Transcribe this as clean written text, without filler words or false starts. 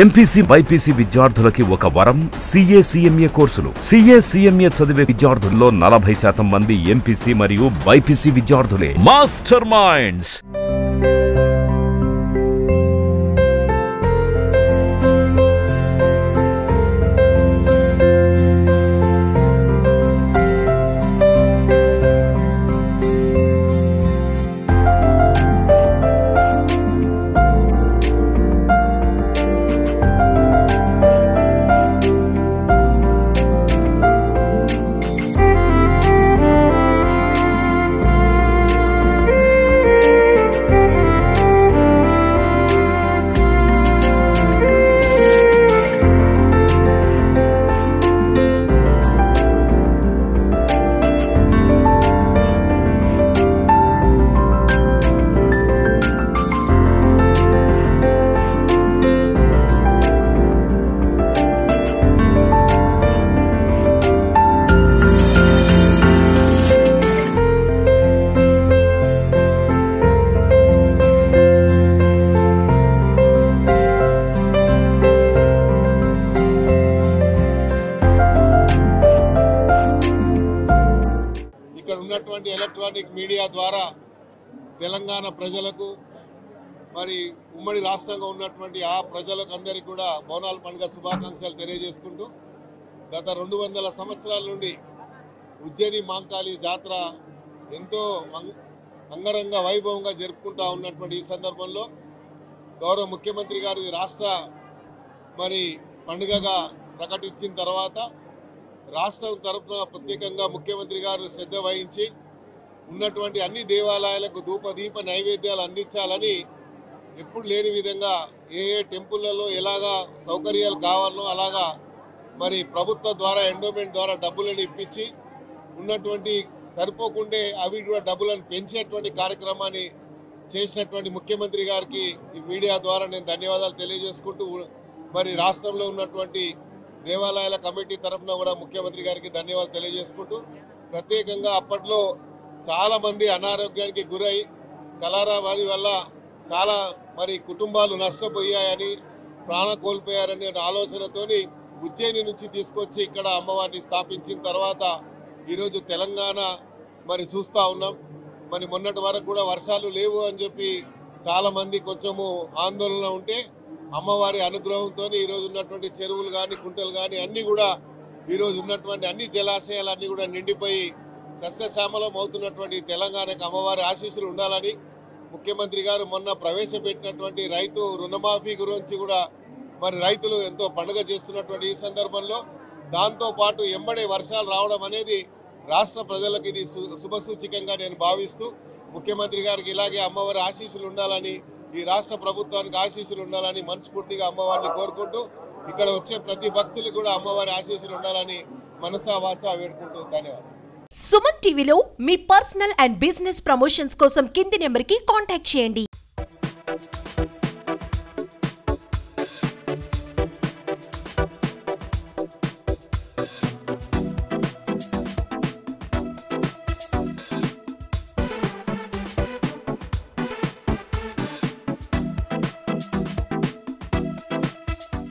MPC BiPC విద్యార్థులకి ఒక వరం సీఏ సీఎంఏ కోర్సులు. సీఏ సీఎంఏ చదివే విద్యార్థుల్లో 40% మంది ఎంపీసీ మరియు బైపీసీ విద్యార్థులే. Master minds. ఉన్నటువంటి ఎలక్ట్రానిక్ మీడియా ద్వారా తెలంగాణ ప్రజలకు మరి ఉమ్మడి రాష్ట్రంగా ఉన్నటువంటి ఆ ప్రజలకు అందరికీ కూడా బోనాల పండుగ శుభాకాంక్షలు తెలియజేసుకుంటూ గత 200 సంవత్సరాల నుండి ఉజ్జయిని మాంకాళి జాతర ఎంతో అంగరంగ వైభవంగా జరుపుకుంటా ఉన్నటువంటి ఈ సందర్భంలో గౌరవ ముఖ్యమంత్రి గారి రాష్ట్ర మరి పండుగగా ప్రకటించిన తర్వాత రాష్ట్రం తరఫున ప్రత్యేకంగా ముఖ్యమంత్రి గారు శ్రద్ధ వహించి ఉన్నటువంటి అన్ని దేవాలయాలకు ధూపదీప నైవేద్యాలు అందించాలని ఎప్పుడు లేని విధంగా ఏ టెంపుల్లలో ఎలాగా సౌకర్యాలు కావాలనో అలాగా మరి ప్రభుత్వం ద్వారా ఎండోమెంట్ ద్వారా డబ్బులను ఇప్పించి ఉన్నటువంటి సరిపోకుండే అవి కూడా డబ్బులను పెంచేటువంటి కార్యక్రమాన్ని చేసినటువంటి ముఖ్యమంత్రి గారికి ఈ మీడియా ద్వారా నేను ధన్యవాదాలు తెలియజేసుకుంటూ మరి రాష్ట్రంలో ఉన్నటువంటి దేవాలయాల కమిటీ తరఫున కూడా ముఖ్యమంత్రి గారికి ధన్యవాదాలు తెలియజేసుకుంటూ ప్రత్యేకంగా అప్పట్లో చాలా మంది అనారోగ్యానికి గురై కలరా వ్యాధి వల్ల చాలా మరి కుటుంబాలు నష్టపోయాయని ప్రాణ కోల్పోయారనే ఆలోచనతోని ఉజ్జయిని నుంచి తీసుకొచ్చి ఇక్కడ అమ్మవారిని స్థాపించిన తర్వాత ఈరోజు తెలంగాణ మరి చూస్తూ ఉన్నాం. మరి మొన్నటి వరకు కూడా వర్షాలు లేవు అని చెప్పి చాలా మంది కొంచెము ఆందోళన ఉంటే అమ్మవారి అనుగ్రహంతో ఈరోజు ఉన్నటువంటి చెరువులు కానీ కుంటలు కానీ అన్నీ కూడా ఈరోజు ఉన్నటువంటి అన్ని జలాశయాలన్నీ కూడా నిండిపోయి సస్యశ్యామలం అవుతున్నటువంటి తెలంగాణకు అమ్మవారి ఆశీస్సులు ఉండాలని ముఖ్యమంత్రి గారు మొన్న ప్రవేశపెట్టినటువంటి రైతు రుణమాఫీ గురించి కూడా మరి రైతులు ఎంతో పండుగ చేస్తున్నటువంటి ఈ సందర్భంలో దాంతోపాటు ఎంబడే వర్షాలు రావడం అనేది రాష్ట్ర ప్రజలకు ఇది శుభసూచకంగా నేను భావిస్తూ ముఖ్యమంత్రి గారికి ఇలాగే అమ్మవారి ఆశీస్సులు ఉండాలని ఈ రాష్ట్ర ప్రభుత్వానికి ఆశీస్సులు ఉండాలని మనస్ఫూర్తిగా అమ్మవారిని కోరుకుంటూ ఇక్కడ వచ్చే ప్రతి భక్తులు కూడా అమ్మవారి ఆశీస్సులు ఉండాలని మనసా వాచా వేడుకుంటూ ధన్యవాదాలు. సుమన్ టీవీలో మీ పర్సనల్ అండ్ బిజినెస్ ప్రమోషన్స్ కోసం కింది నెంబర్కి కాంటాక్ట్ చేయండి.